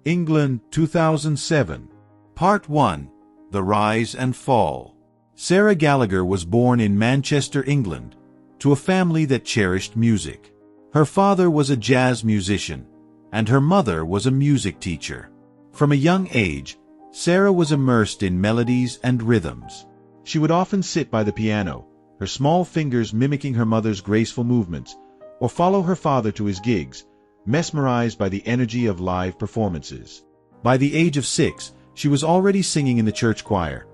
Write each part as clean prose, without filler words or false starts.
England, 2007. Part 1. The Rise and Fall. Sarah Gallagher was born in Manchester, England, to a family that cherished music. Her father was a jazz musician, and her mother was a music teacher. From a young age, Sarah was immersed in melodies and rhythms. She would often sit by the piano, her small fingers mimicking her mother's graceful movements, or follow her father to his gigs, mesmerized by the energy of live performances. By the age of 6, she was already singing in the church choir,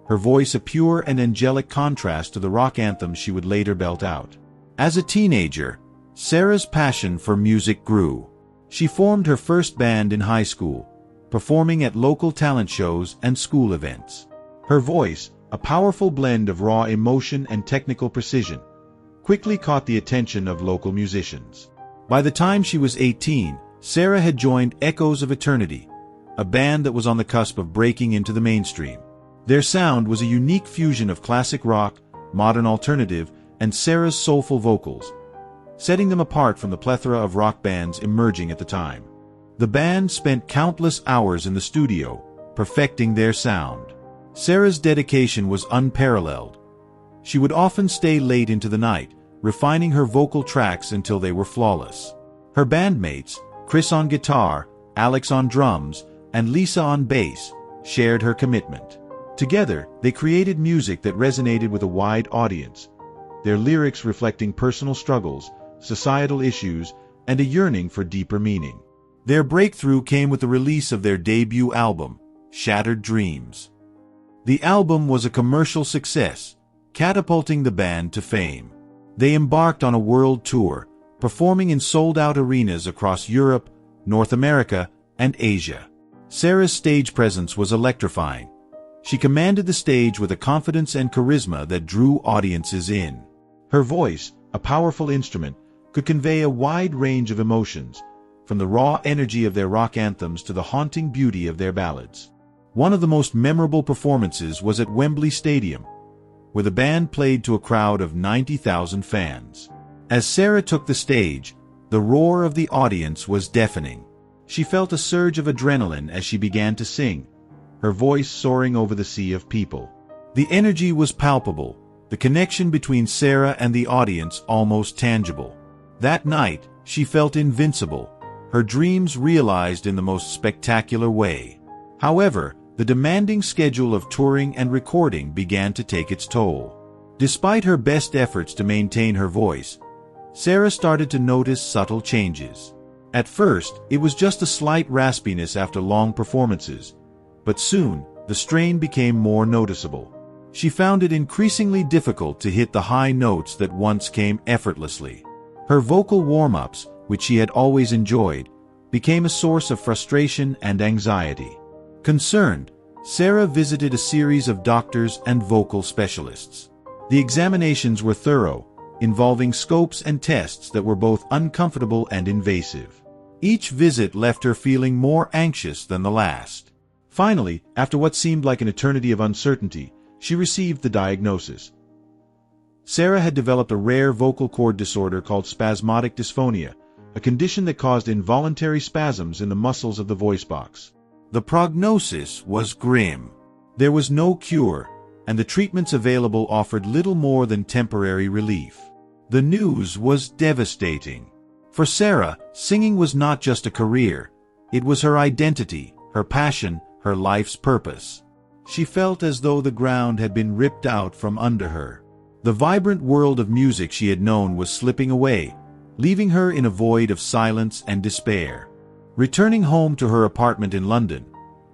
her voice a pure and angelic contrast to the rock anthems she would later belt out. As a teenager, Sarah's passion for music grew. She formed her first band in high school, performing at local talent shows and school events. Her voice, a powerful blend of raw emotion and technical precision, quickly caught the attention of local musicians. By the time she was 18, Sarah had joined Echoes of Eternity, a band that was on the cusp of breaking into the mainstream. Their sound was a unique fusion of classic rock, modern alternative, and Sarah's soulful vocals, setting them apart from the plethora of rock bands emerging at the time. The band spent countless hours in the studio, perfecting their sound. Sarah's dedication was unparalleled. She would often stay late into the night, refining her vocal tracks until they were flawless. Her bandmates, Chris on guitar, Alex on drums, and Lisa on bass, shared her commitment. Together, they created music that resonated with a wide audience, their lyrics reflecting personal struggles, societal issues, and a yearning for deeper meaning. Their breakthrough came with the release of their debut album, Shattered Dreams. The album was a commercial success, catapulting the band to fame. They embarked on a world tour, performing in sold-out arenas across Europe, North America, and Asia. Sarah's stage presence was electrifying. She commanded the stage with a confidence and charisma that drew audiences in. Her voice, a powerful instrument, could convey a wide range of emotions, from the raw energy of their rock anthems to the haunting beauty of their ballads. One of the most memorable performances was at Wembley Stadium, where the band played to a crowd of 90,000 fans. As Sarah took the stage, the roar of the audience was deafening. She felt a surge of adrenaline as she began to sing, her voice soaring over the sea of people. The energy was palpable, the connection between Sarah and the audience almost tangible. That night, she felt invincible, her dreams realized in the most spectacular way. However, the demanding schedule of touring and recording began to take its toll. Despite her best efforts to maintain her voice, Sarah started to notice subtle changes. At first, it was just a slight raspiness after long performances, but soon, the strain became more noticeable. She found it increasingly difficult to hit the high notes that once came effortlessly. Her vocal warm-ups, which she had always enjoyed, became a source of frustration and anxiety. Concerned, Sarah visited a series of doctors and vocal specialists. The examinations were thorough, involving scopes and tests that were both uncomfortable and invasive. Each visit left her feeling more anxious than the last. Finally, after what seemed like an eternity of uncertainty, she received the diagnosis. Sarah had developed a rare vocal cord disorder called spasmodic dysphonia, a condition that caused involuntary spasms in the muscles of the voice box. The prognosis was grim. There was no cure, and the treatments available offered little more than temporary relief. The news was devastating. For Sarah, singing was not just a career. It was her identity, her passion, her life's purpose. She felt as though the ground had been ripped out from under her. The vibrant world of music she had known was slipping away, leaving her in a void of silence and despair. Returning home to her apartment in London,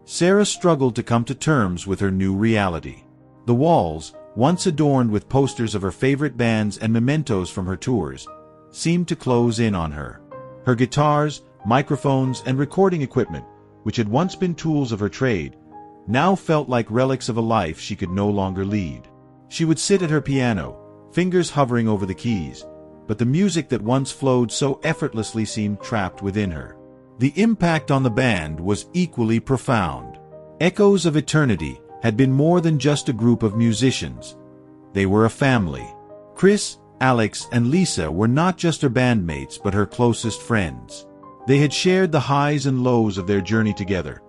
Sarah struggled to come to terms with her new reality. The walls, once adorned with posters of her favorite bands and mementos from her tours, seemed to close in on her. Her guitars, microphones, and recording equipment, which had once been tools of her trade, now felt like relics of a life she could no longer lead. She would sit at her piano, fingers hovering over the keys, but the music that once flowed so effortlessly seemed trapped within her. The impact on the band was equally profound. Echoes of Eternity had been more than just a group of musicians. They were a family. Chris, Alex, and Lisa were not just her bandmates but her closest friends. They had shared the highs and lows of their journey together,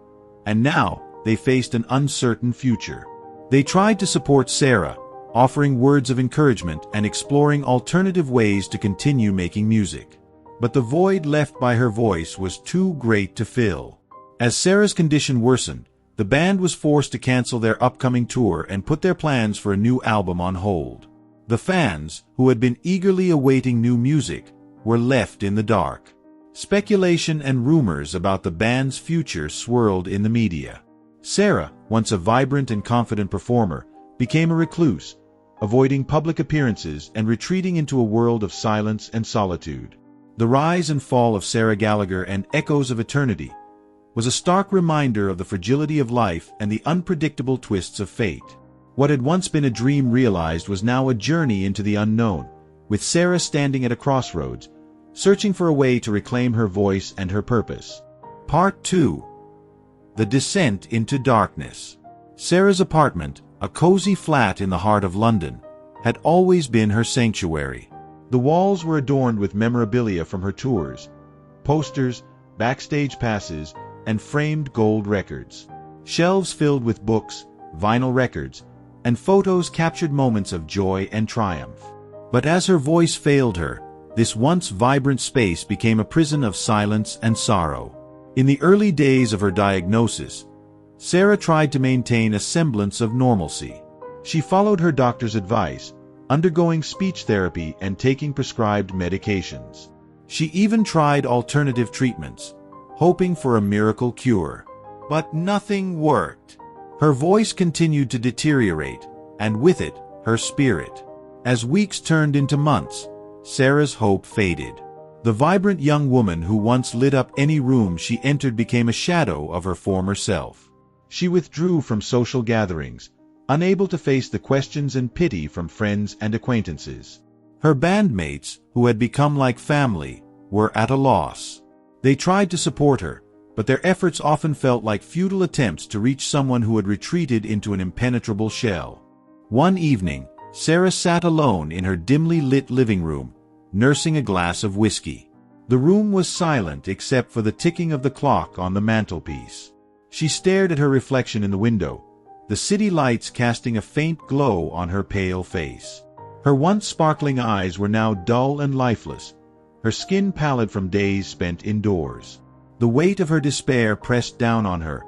and now they faced an uncertain future. They tried to support Sarah, offering words of encouragement and exploring alternative ways to continue making music. But the void left by her voice was too great to fill. As Sarah's condition worsened, the band was forced to cancel their upcoming tour and put their plans for a new album on hold. The fans, who had been eagerly awaiting new music, were left in the dark. Speculation and rumors about the band's future swirled in the media. Sarah, once a vibrant and confident performer, became a recluse, avoiding public appearances and retreating into a world of silence and solitude. The rise and fall of Sarah Gallagher and Echoes of Eternity was a stark reminder of the fragility of life and the unpredictable twists of fate. What had once been a dream realized was now a journey into the unknown, with Sarah standing at a crossroads, searching for a way to reclaim her voice and her purpose. Part 2. The Descent into Darkness. Sarah's apartment, a cozy flat in the heart of London, had always been her sanctuary. The walls were adorned with memorabilia from her tours, posters, backstage passes, and framed gold records. Shelves filled with books, vinyl records, and photos captured moments of joy and triumph. But as her voice failed her, this once vibrant space became a prison of silence and sorrow. In the early days of her diagnosis, Sarah tried to maintain a semblance of normalcy. She followed her doctor's advice, undergoing speech therapy and taking prescribed medications. She even tried alternative treatments, hoping for a miracle cure. But nothing worked. Her voice continued to deteriorate, and with it, her spirit. As weeks turned into months, Sarah's hope faded. The vibrant young woman who once lit up any room she entered became a shadow of her former self. She withdrew from social gatherings, unable to face the questions and pity from friends and acquaintances. Her bandmates, who had become like family, were at a loss. They tried to support her, but their efforts often felt like futile attempts to reach someone who had retreated into an impenetrable shell. One evening, Sarah sat alone in her dimly lit living room, nursing a glass of whiskey. The room was silent except for the ticking of the clock on the mantelpiece. She stared at her reflection in the window, the city lights casting a faint glow on her pale face. Her once sparkling eyes were now dull and lifeless, her skin pallid from days spent indoors. The weight of her despair pressed down on her,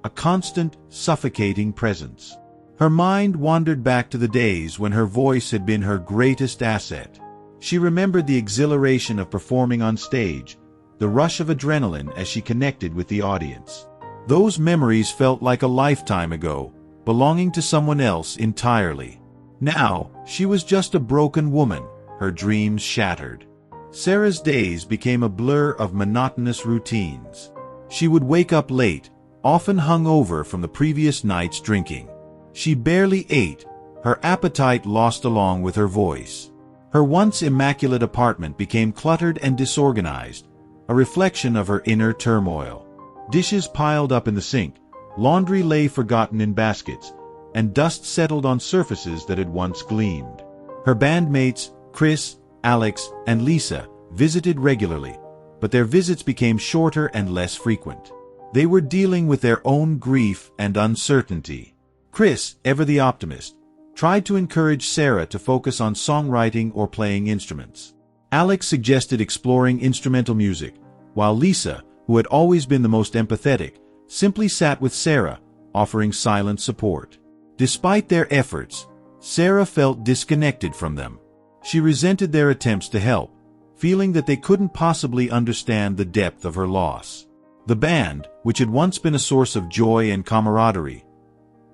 a constant, suffocating presence. Her mind wandered back to the days when her voice had been her greatest asset. She remembered the exhilaration of performing on stage, the rush of adrenaline as she connected with the audience. Those memories felt like a lifetime ago, belonging to someone else entirely. Now, she was just a broken woman, her dreams shattered. Sarah's days became a blur of monotonous routines. She would wake up late, often hungover from the previous night's drinking. She barely ate, her appetite lost along with her voice. Her once immaculate apartment became cluttered and disorganized, a reflection of her inner turmoil. Dishes piled up in the sink, laundry lay forgotten in baskets, and dust settled on surfaces that had once gleamed. Her bandmates, Chris, Alex, and Lisa, visited regularly, but their visits became shorter and less frequent. They were dealing with their own grief and uncertainty. Chris, ever the optimist, tried to encourage Sarah to focus on songwriting or playing instruments. Alex suggested exploring instrumental music, while Lisa, who had always been the most empathetic, simply sat with Sarah, offering silent support. Despite their efforts, Sarah felt disconnected from them. She resented their attempts to help, feeling that they couldn't possibly understand the depth of her loss. The band, which had once been a source of joy and camaraderie,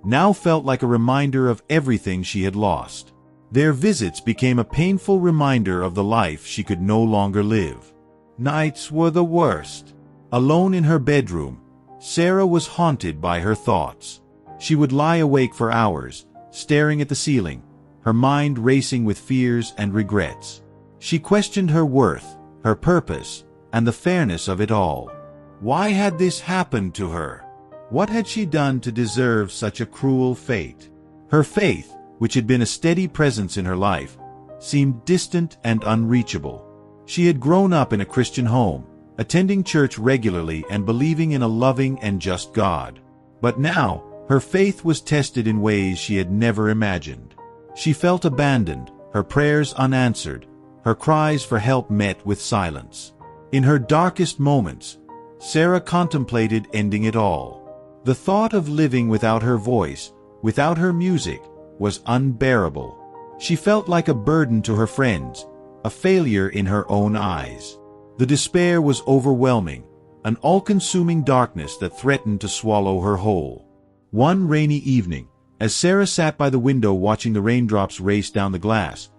now felt like a reminder of everything she had lost. Their visits became a painful reminder of the life she could no longer live. Nights were the worst. Alone in her bedroom, Sarah was haunted by her thoughts. She would lie awake for hours, staring at the ceiling, her mind racing with fears and regrets. She questioned her worth, her purpose, and the fairness of it all. Why had this happened to her? What had she done to deserve such a cruel fate? Her faith, which had been a steady presence in her life, seemed distant and unreachable. She had grown up in a Christian home, attending church regularly and believing in a loving and just God. But now, her faith was tested in ways she had never imagined. She felt abandoned, her prayers unanswered, her cries for help met with silence. In her darkest moments, Sarah contemplated ending it all. The thought of living without her voice, without her music, was unbearable. She felt like a burden to her friends, a failure in her own eyes. The despair was overwhelming, an all-consuming darkness that threatened to swallow her whole. One rainy evening, as Sarah sat by the window watching the raindrops race down the glass,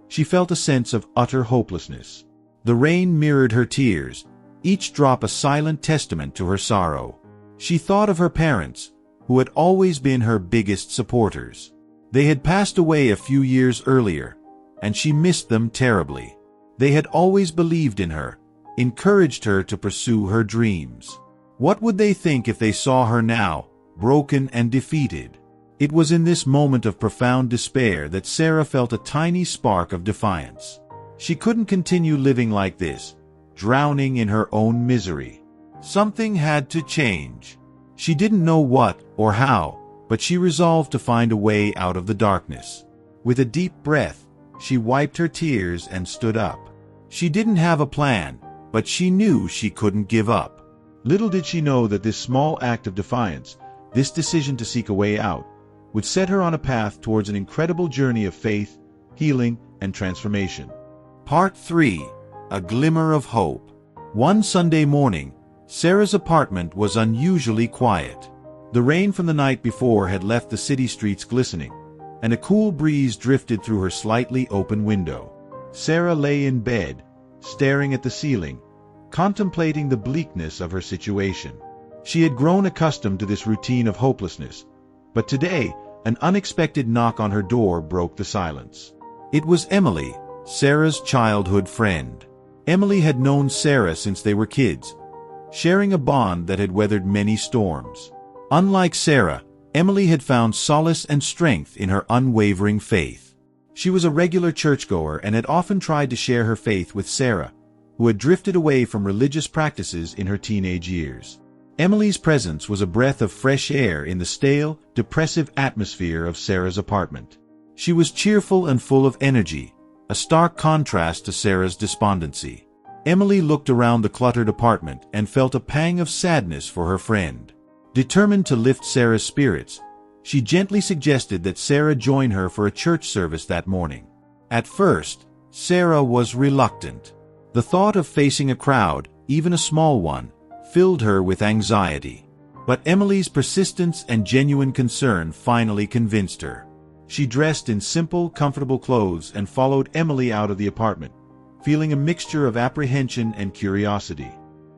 she felt a sense of utter hopelessness. The rain mirrored her tears, each drop a silent testament to her sorrow. She thought of her parents, who had always been her biggest supporters. They had passed away a few years earlier, and she missed them terribly. They had always believed in her, encouraged her to pursue her dreams. What would they think if they saw her now, broken and defeated? It was in this moment of profound despair that Sarah felt a tiny spark of defiance. She couldn't continue living like this, drowning in her own misery. Something had to change. She didn't know what or how, but she resolved to find a way out of the darkness. With a deep breath, she wiped her tears and stood up. She didn't have a plan, but she knew she couldn't give up. Little did she know that this small act of defiance, this decision to seek a way out, would set her on a path towards an incredible journey of faith, healing, and transformation. Part 3. A Glimmer of Hope. One Sunday morning, Sarah's apartment was unusually quiet. The rain from the night before had left the city streets glistening, and a cool breeze drifted through her slightly open window. Sarah lay in bed, staring at the ceiling, contemplating the bleakness of her situation. She had grown accustomed to this routine of hopelessness, but today, an unexpected knock on her door broke the silence. It was Emily, Sarah's childhood friend. Emily had known Sarah since they were kids, sharing a bond that had weathered many storms. Unlike Sarah, Emily had found solace and strength in her unwavering faith. She was a regular churchgoer and had often tried to share her faith with Sarah, who had drifted away from religious practices in her teenage years. Emily's presence was a breath of fresh air in the stale, depressive atmosphere of Sarah's apartment. She was cheerful and full of energy, a stark contrast to Sarah's despondency. Emily looked around the cluttered apartment and felt a pang of sadness for her friend. Determined to lift Sarah's spirits, she gently suggested that Sarah join her for a church service that morning. At first, Sarah was reluctant. The thought of facing a crowd, even a small one, filled her with anxiety. But Emily's persistence and genuine concern finally convinced her. She dressed in simple, comfortable clothes and followed Emily out of the apartment, feeling a mixture of apprehension and curiosity.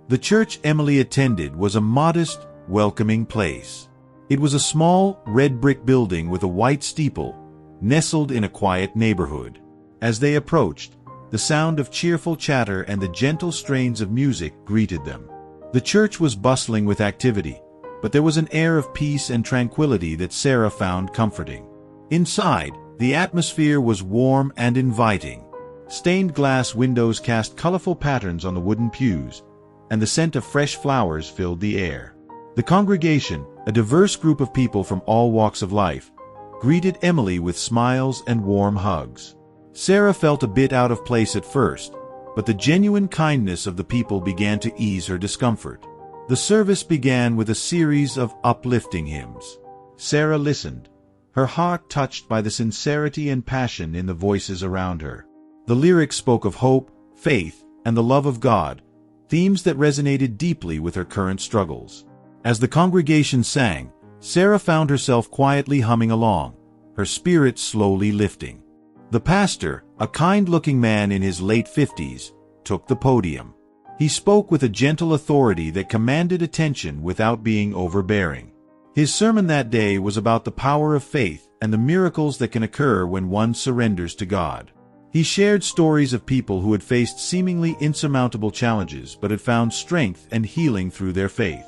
The church Emily attended was a modest, welcoming place. It was a small, red brick building with a white steeple, nestled in a quiet neighborhood. As they approached, the sound of cheerful chatter and the gentle strains of music greeted them. The church was bustling with activity, but there was an air of peace and tranquility that Sarah found comforting. Inside, the atmosphere was warm and inviting. Stained glass windows cast colorful patterns on the wooden pews, and the scent of fresh flowers filled the air. The congregation, a diverse group of people from all walks of life, greeted Emily with smiles and warm hugs. Sarah felt a bit out of place at first, but the genuine kindness of the people began to ease her discomfort. The service began with a series of uplifting hymns. Sarah listened, her heart touched by the sincerity and passion in the voices around her. The lyrics spoke of hope, faith, and the love of God, themes that resonated deeply with her current struggles. As the congregation sang, Sarah found herself quietly humming along, her spirits slowly lifting. The pastor, a kind-looking man in his late 50s, took the podium. He spoke with a gentle authority that commanded attention without being overbearing. His sermon that day was about the power of faith and the miracles that can occur when one surrenders to God. He shared stories of people who had faced seemingly insurmountable challenges but had found strength and healing through their faith.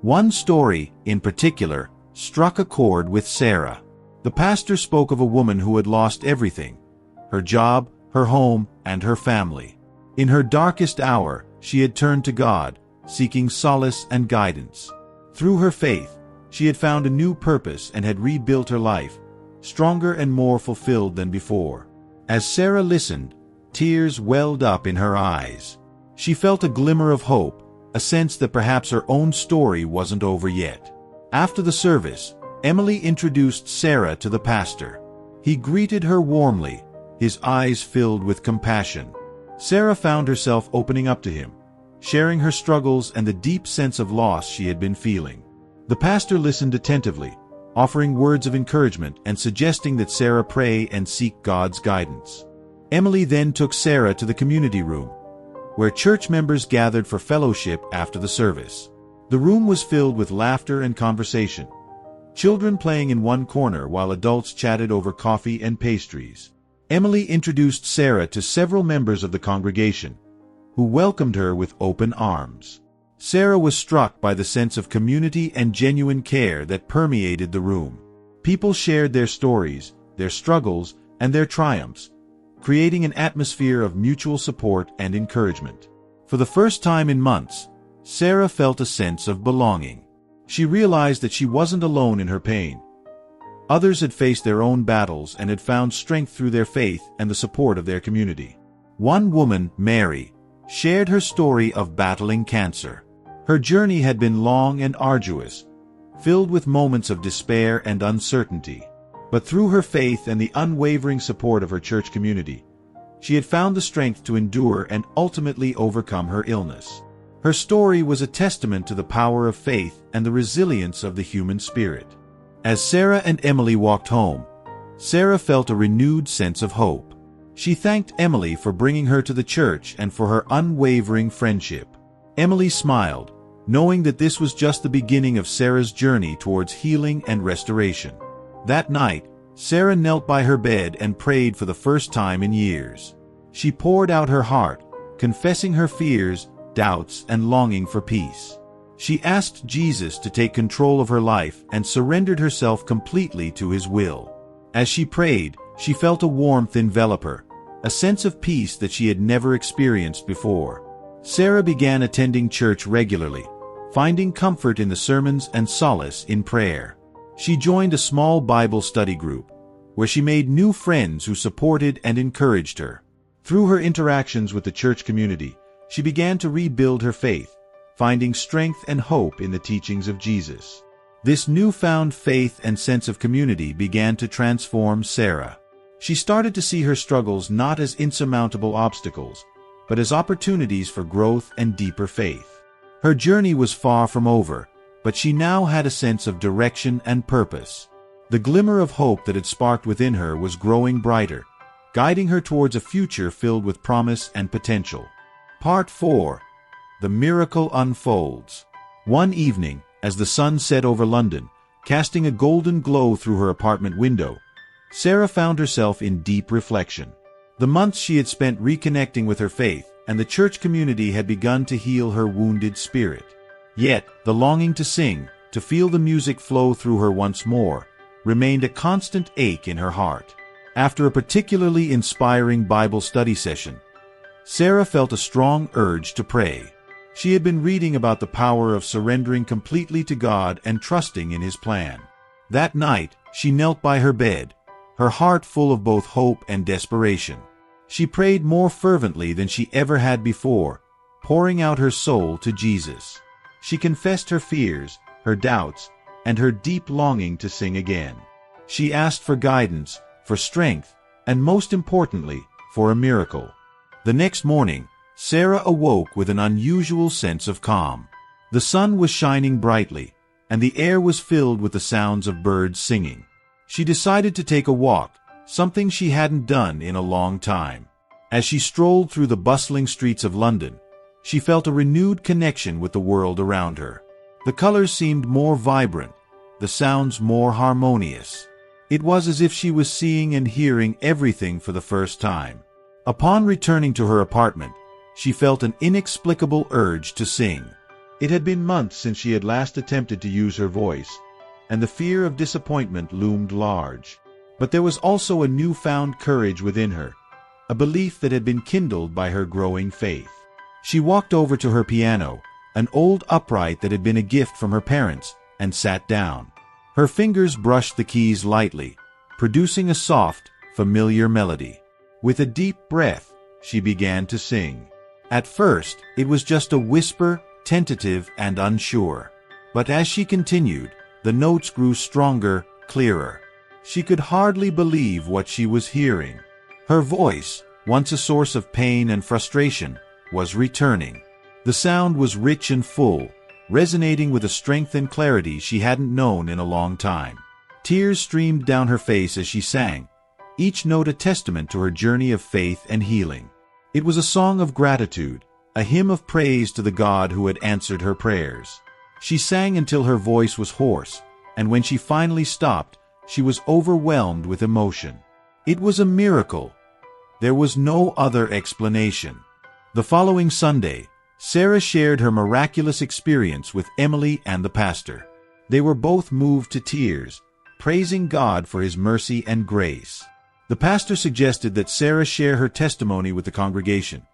One story, in particular, struck a chord with Sarah. The pastor spoke of a woman who had lost everything: her job, her home, and her family. In her darkest hour, she had turned to God, seeking solace and guidance. Through her faith, she had found a new purpose and had rebuilt her life, stronger and more fulfilled than before. As Sarah listened, tears welled up in her eyes. She felt a glimmer of hope, a sense that perhaps her own story wasn't over yet. After the service, Emily introduced Sarah to the pastor. He greeted her warmly, his eyes filled with compassion. Sarah found herself opening up to him, sharing her struggles and the deep sense of loss she had been feeling. The pastor listened attentively, offering words of encouragement and suggesting that Sarah pray and seek God's guidance. Emily then took Sarah to the community room, where church members gathered for fellowship after the service. The room was filled with laughter and conversation, children playing in one corner while adults chatted over coffee and pastries. Emily introduced Sarah to several members of the congregation, who welcomed her with open arms. Sarah was struck by the sense of community and genuine care that permeated the room. People shared their stories, their struggles, and their triumphs, creating an atmosphere of mutual support and encouragement. For the first time in months, Sarah felt a sense of belonging. She realized that she wasn't alone in her pain. Others had faced their own battles and had found strength through their faith and the support of their community. One woman, Mary, shared her story of battling cancer. Her journey had been long and arduous, filled with moments of despair and uncertainty. But through her faith and the unwavering support of her church community, she had found the strength to endure and ultimately overcome her illness. Her story was a testament to the power of faith and the resilience of the human spirit. As Sarah and Emily walked home, Sarah felt a renewed sense of hope. She thanked Emily for bringing her to the church and for her unwavering friendship. Emily smiled, knowing that this was just the beginning of Sarah's journey towards healing and restoration. That night, Sarah knelt by her bed and prayed for the first time in years. She poured out her heart, confessing her fears, doubts, and longing for peace. She asked Jesus to take control of her life and surrendered herself completely to His will. As she prayed, she felt a warmth envelop her, a sense of peace that she had never experienced before. Sarah began attending church regularly, finding comfort in the sermons and solace in prayer. She joined a small Bible study group, where she made new friends who supported and encouraged her. Through her interactions with the church community, she began to rebuild her faith, finding strength and hope in the teachings of Jesus. This newfound faith and sense of community began to transform Sarah. She started to see her struggles not as insurmountable obstacles, but as opportunities for growth and deeper faith. Her journey was far from over, but she now had a sense of direction and purpose. The glimmer of hope that had sparked within her was growing brighter, guiding her towards a future filled with promise and potential. Part 4. The Miracle Unfolds. One evening, as the sun set over London, casting a golden glow through her apartment window, Sarah found herself in deep reflection. The months she had spent reconnecting with her faith and the church community had begun to heal her wounded spirit. Yet, the longing to sing, to feel the music flow through her once more, remained a constant ache in her heart. After a particularly inspiring Bible study session, Sarah felt a strong urge to pray. She had been reading about the power of surrendering completely to God and trusting in His plan. That night, she knelt by her bed, her heart full of both hope and desperation. She prayed more fervently than she ever had before, pouring out her soul to Jesus. She confessed her fears, her doubts, and her deep longing to sing again. She asked for guidance, for strength, and most importantly, for a miracle. The next morning, Sarah awoke with an unusual sense of calm. The sun was shining brightly, and the air was filled with the sounds of birds singing. She decided to take a walk, something she hadn't done in a long time. As she strolled through the bustling streets of London, she felt a renewed connection with the world around her. The colors seemed more vibrant, the sounds more harmonious. It was as if she was seeing and hearing everything for the first time. Upon returning to her apartment, she felt an inexplicable urge to sing. It had been months since she had last attempted to use her voice, and the fear of disappointment loomed large. But there was also a newfound courage within her, a belief that had been kindled by her growing faith. She walked over to her piano, an old upright that had been a gift from her parents, and sat down. Her fingers brushed the keys lightly, producing a soft, familiar melody. With a deep breath, she began to sing. At first, it was just a whisper, tentative and unsure. But as she continued, the notes grew stronger, clearer. She could hardly believe what she was hearing. Her voice, once a source of pain and frustration, was returning. The sound was rich and full, resonating with a strength and clarity she hadn't known in a long time. Tears streamed down her face as she sang, each note a testament to her journey of faith and healing. It was a song of gratitude, a hymn of praise to the God who had answered her prayers. She sang until her voice was hoarse, and when she finally stopped, she was overwhelmed with emotion. It was a miracle. There was no other explanation. The following Sunday, Sarah shared her miraculous experience with Emily and the pastor. They were both moved to tears, praising God for His mercy and grace. The pastor suggested that Sarah share her testimony with the congregation,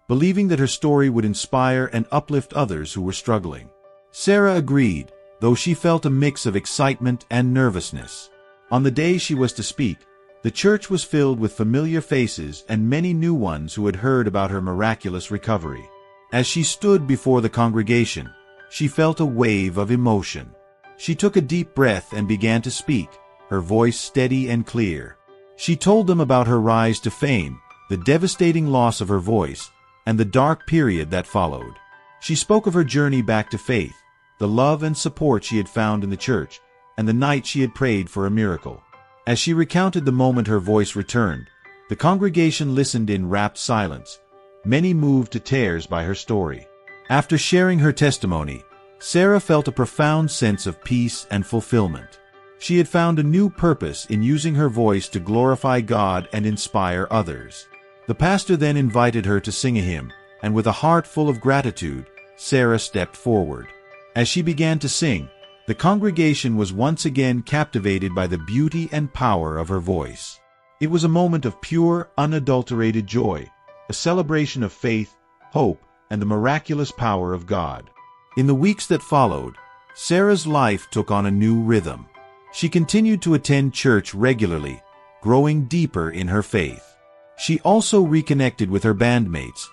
believing that her story would inspire and uplift others who were struggling. Sarah agreed, though she felt a mix of excitement and nervousness. On the day she was to speak, the church was filled with familiar faces and many new ones who had heard about her miraculous recovery. As she stood before the congregation, she felt a wave of emotion. She took a deep breath and began to speak, her voice steady and clear. She told them about her rise to fame, the devastating loss of her voice, and the dark period that followed. She spoke of her journey back to faith, the love and support she had found in the church, and the night she had prayed for a miracle. As she recounted the moment her voice returned, the congregation listened in rapt silence, many moved to tears by her story. After sharing her testimony, Sarah felt a profound sense of peace and fulfillment. She had found a new purpose in using her voice to glorify God and inspire others. The pastor then invited her to sing a hymn, and with a heart full of gratitude, Sarah stepped forward. As she began to sing, the congregation was once again captivated by the beauty and power of her voice. It was a moment of pure, unadulterated joy, a celebration of faith, hope, and the miraculous power of God. In the weeks that followed, Sarah's life took on a new rhythm. She continued to attend church regularly, growing deeper in her faith. She also reconnected with her bandmates,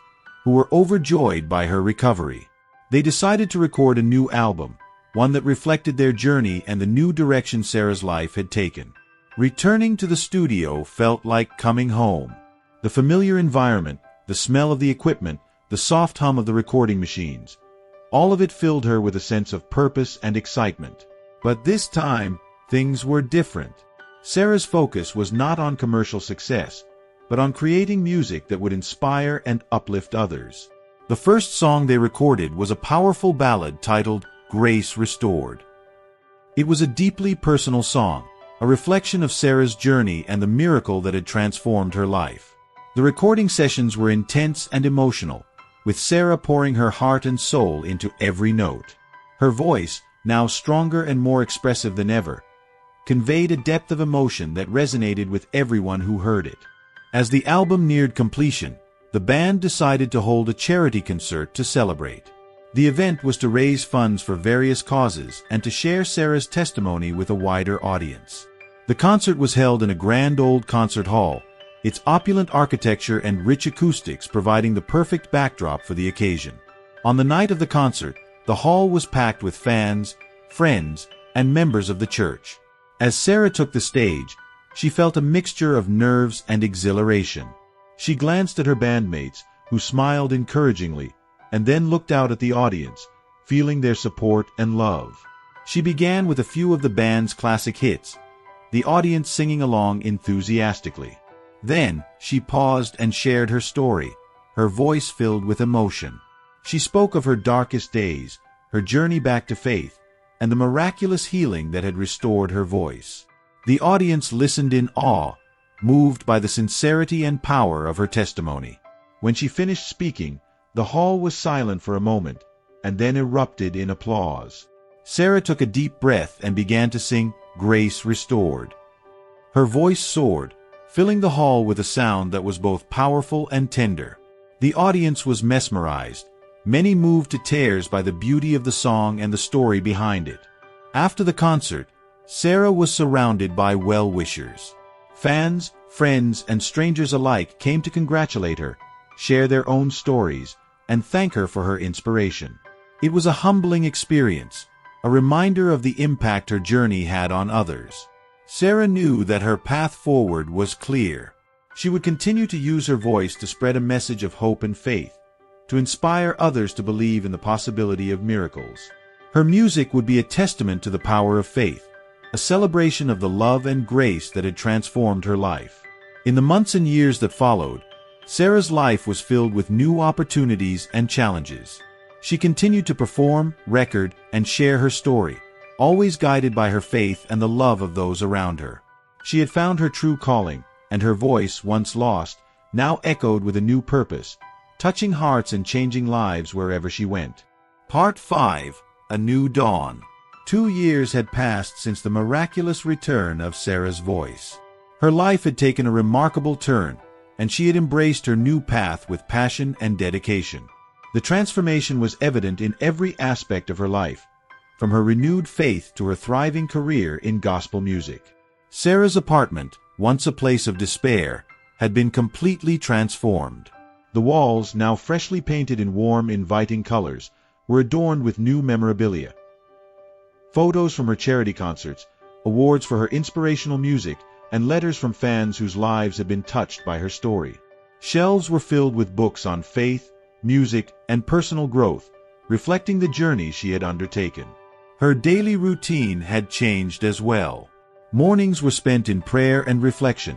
who were overjoyed by her recovery. They decided to record a new album, one that reflected their journey and the new direction Sarah's life had taken. Returning to the studio felt like coming home. The familiar environment, the smell of the equipment, the soft hum of the recording machines, all of it filled her with a sense of purpose and excitement. But this time, things were different. Sarah's focus was not on commercial success, but on creating music that would inspire and uplift others. The first song they recorded was a powerful ballad titled Grace Restored. It was a deeply personal song, a reflection of Sarah's journey and the miracle that had transformed her life. The recording sessions were intense and emotional, with Sarah pouring her heart and soul into every note. Her voice, now stronger and more expressive than ever, conveyed a depth of emotion that resonated with everyone who heard it. As the album neared completion, the band decided to hold a charity concert to celebrate. The event was to raise funds for various causes and to share Sarah's testimony with a wider audience. The concert was held in a grand old concert hall, its opulent architecture and rich acoustics providing the perfect backdrop for the occasion. On the night of the concert, the hall was packed with fans, friends, and members of the church. As Sarah took the stage, she felt a mixture of nerves and exhilaration. She glanced at her bandmates, who smiled encouragingly, and then looked out at the audience, feeling their support and love. She began with a few of the band's classic hits, the audience singing along enthusiastically. Then, she paused and shared her story, her voice filled with emotion. She spoke of her darkest days, her journey back to faith, and the miraculous healing that had restored her voice. The audience listened in awe, moved by the sincerity and power of her testimony. When she finished speaking, the hall was silent for a moment, and then erupted in applause. Sarah took a deep breath and began to sing Grace Restored. Her voice soared, filling the hall with a sound that was both powerful and tender. The audience was mesmerized, many moved to tears by the beauty of the song and the story behind it. After the concert, Sarah was surrounded by well-wishers. Fans, friends, and strangers alike came to congratulate her, share their own stories, and thank her for her inspiration. It was a humbling experience, a reminder of the impact her journey had on others. Sarah knew that her path forward was clear. She would continue to use her voice to spread a message of hope and faith, to inspire others to believe in the possibility of miracles. Her music would be a testament to the power of faith, a celebration of the love and grace that had transformed her life. In the months and years that followed, Sarah's life was filled with new opportunities and challenges. She continued to perform, record, and share her story, always guided by her faith and the love of those around her. She had found her true calling, and her voice, once lost, now echoed with a new purpose, touching hearts and changing lives wherever she went. Part 5. A New Dawn. 2 years had passed since the miraculous return of Sarah's voice. Her life had taken a remarkable turn, and she had embraced her new path with passion and dedication. The transformation was evident in every aspect of her life, from her renewed faith to her thriving career in gospel music. Sarah's apartment, once a place of despair, had been completely transformed. The walls, now freshly painted in warm, inviting colors, were adorned with new memorabilia. Photos from her charity concerts, awards for her inspirational music, and letters from fans whose lives had been touched by her story. Shelves were filled with books on faith, music, and personal growth, reflecting the journey she had undertaken. Her daily routine had changed as well. Mornings were spent in prayer and reflection,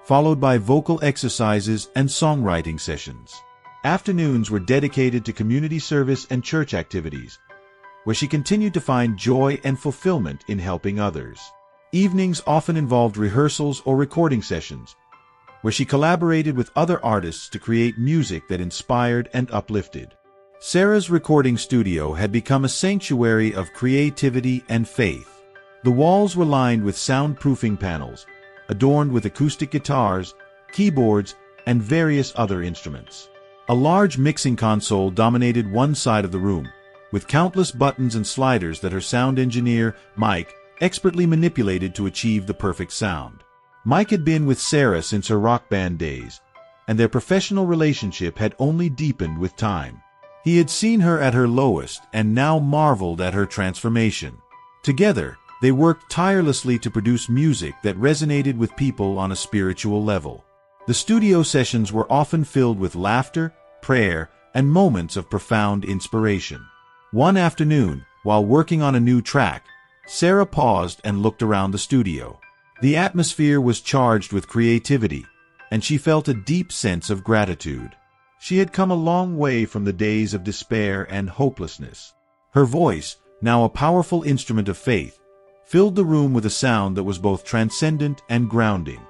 followed by vocal exercises and songwriting sessions. Afternoons were dedicated to community service and church activities, where she continued to find joy and fulfillment in helping others. Evenings often involved rehearsals or recording sessions, where she collaborated with other artists to create music that inspired and uplifted. Sarah's recording studio had become a sanctuary of creativity and faith. The walls were lined with soundproofing panels, adorned with acoustic guitars, keyboards, and various other instruments. A large mixing console dominated one side of the room, with countless buttons and sliders that her sound engineer, Mike, expertly manipulated to achieve the perfect sound. Mike had been with Sarah since her rock band days, and their professional relationship had only deepened with time. He had seen her at her lowest and now marveled at her transformation. Together, they worked tirelessly to produce music that resonated with people on a spiritual level. The studio sessions were often filled with laughter, prayer, and moments of profound inspiration. One afternoon, while working on a new track, Sarah paused and looked around the studio. The atmosphere was charged with creativity, and she felt a deep sense of gratitude. She had come a long way from the days of despair and hopelessness. Her voice, now a powerful instrument of faith, filled the room with a sound that was both transcendent and grounding.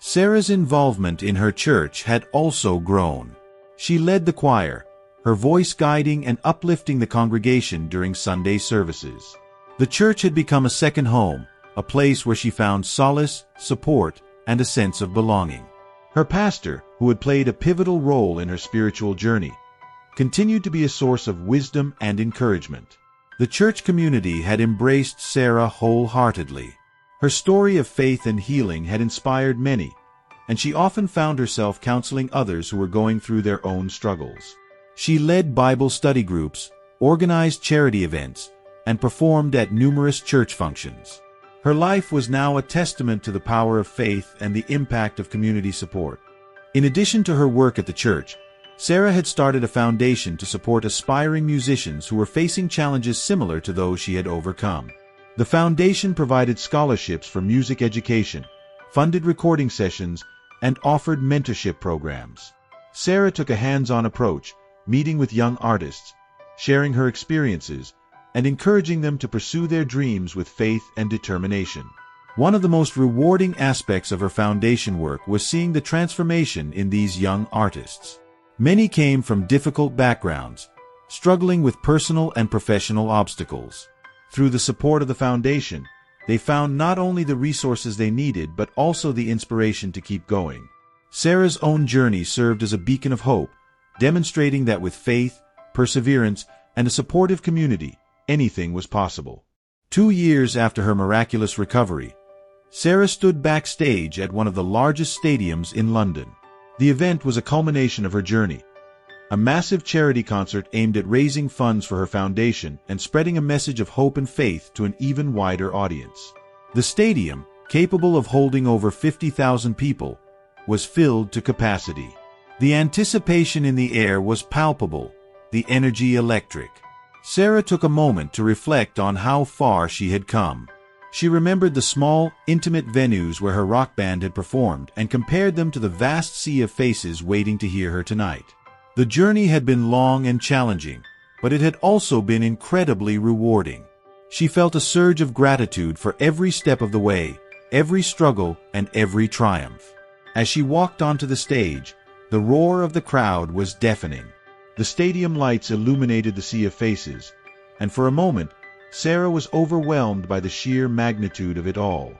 Sarah's involvement in her church had also grown. She led the choir, her voice guiding and uplifting the congregation during Sunday services. The church had become a second home, a place where she found solace, support, and a sense of belonging. Her pastor, who had played a pivotal role in her spiritual journey, continued to be a source of wisdom and encouragement. The church community had embraced Sarah wholeheartedly. Her story of faith and healing had inspired many, and she often found herself counseling others who were going through their own struggles. She led Bible study groups, organized charity events, and performed at numerous church functions. Her life was now a testament to the power of faith and the impact of community support. In addition to her work at the church, Sarah had started a foundation to support aspiring musicians who were facing challenges similar to those she had overcome. The foundation provided scholarships for music education, funded recording sessions, and offered mentorship programs. Sarah took a hands-on approach, meeting with young artists, sharing her experiences, and encouraging them to pursue their dreams with faith and determination. One of the most rewarding aspects of her foundation work was seeing the transformation in these young artists. Many came from difficult backgrounds, struggling with personal and professional obstacles. Through the support of the foundation, they found not only the resources they needed but also the inspiration to keep going. Sarah's own journey served as a beacon of hope, demonstrating that with faith, perseverance, and a supportive community, anything was possible. 2 years after her miraculous recovery, Sarah stood backstage at one of the largest stadiums in London. The event was a culmination of her journey, a massive charity concert aimed at raising funds for her foundation and spreading a message of hope and faith to an even wider audience. The stadium, capable of holding over 50,000 people, was filled to capacity. The anticipation in the air was palpable, the energy electric. Sarah took a moment to reflect on how far she had come. She remembered the small, intimate venues where her rock band had performed and compared them to the vast sea of faces waiting to hear her tonight. The journey had been long and challenging, but it had also been incredibly rewarding. She felt a surge of gratitude for every step of the way, every struggle, and every triumph. As she walked onto the stage, the roar of the crowd was deafening. The stadium lights illuminated the sea of faces, and for a moment, Sarah was overwhelmed by the sheer magnitude of it all.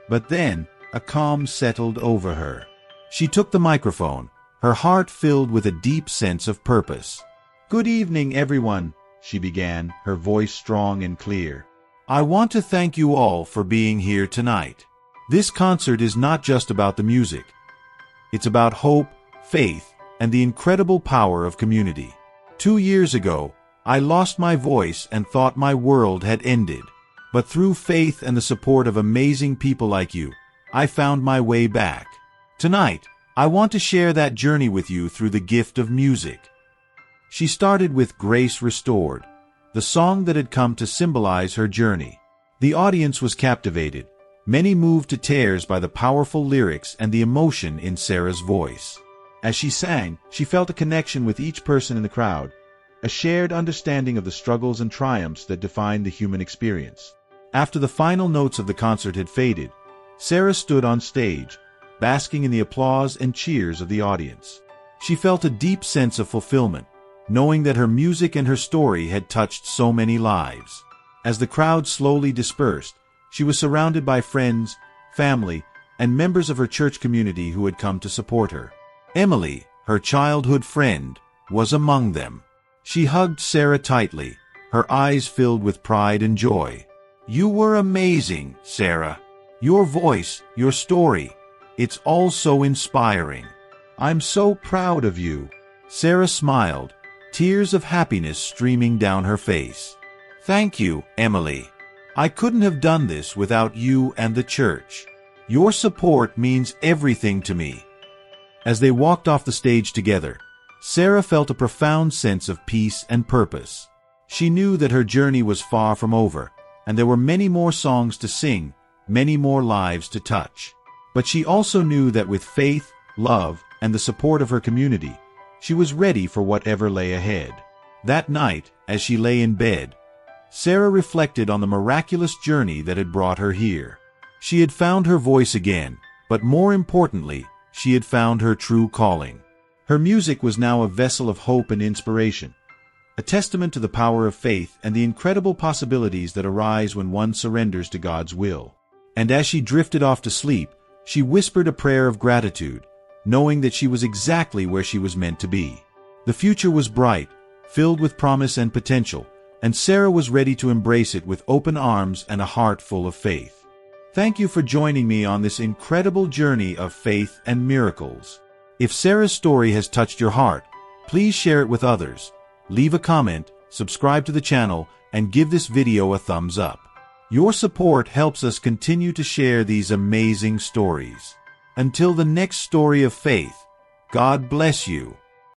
But then, a calm settled over her. She took the microphone, her heart filled with a deep sense of purpose. "Good evening, everyone," she began, her voice strong and clear. "I want to thank you all for being here tonight. This concert is not just about the music. It's about hope, faith, and the incredible power of community. 2 years ago, I lost my voice and thought my world had ended. But through faith and the support of amazing people like you, I found my way back. Tonight, I want to share that journey with you through the gift of music." She started with "Grace Restored," the song that had come to symbolize her journey. The audience was captivated, many moved to tears by the powerful lyrics and the emotion in Sarah's voice. As she sang, she felt a connection with each person in the crowd, a shared understanding of the struggles and triumphs that define the human experience. After the final notes of the concert had faded, Sarah stood on stage, basking in the applause and cheers of the audience. She felt a deep sense of fulfillment, knowing that her music and her story had touched so many lives. As the crowd slowly dispersed, she was surrounded by friends, family, and members of her church community who had come to support her. Emily, her childhood friend, was among them. She hugged Sarah tightly, her eyes filled with pride and joy. "You were amazing, Sarah. Your voice, your story, it's all so inspiring. I'm so proud of you." Sarah smiled, tears of happiness streaming down her face. "Thank you, Emily. I couldn't have done this without you and the church. Your support means everything to me." As they walked off the stage together, Sarah felt a profound sense of peace and purpose. She knew that her journey was far from over, and there were many more songs to sing, many more lives to touch. But she also knew that with faith, love, and the support of her community, she was ready for whatever lay ahead. That night, as she lay in bed, Sarah reflected on the miraculous journey that had brought her here. She had found her voice again, but more importantly, she had found her true calling. Her music was now a vessel of hope and inspiration, a testament to the power of faith and the incredible possibilities that arise when one surrenders to God's will. And as she drifted off to sleep, she whispered a prayer of gratitude, knowing that she was exactly where she was meant to be. The future was bright, filled with promise and potential, and Sarah was ready to embrace it with open arms and a heart full of faith. Thank you for joining me on this incredible journey of faith and miracles. If Sarah's story has touched your heart, please share it with others. Leave a comment, subscribe to the channel, and give this video a thumbs up. Your support helps us continue to share these amazing stories. Until the next story of faith, God bless you.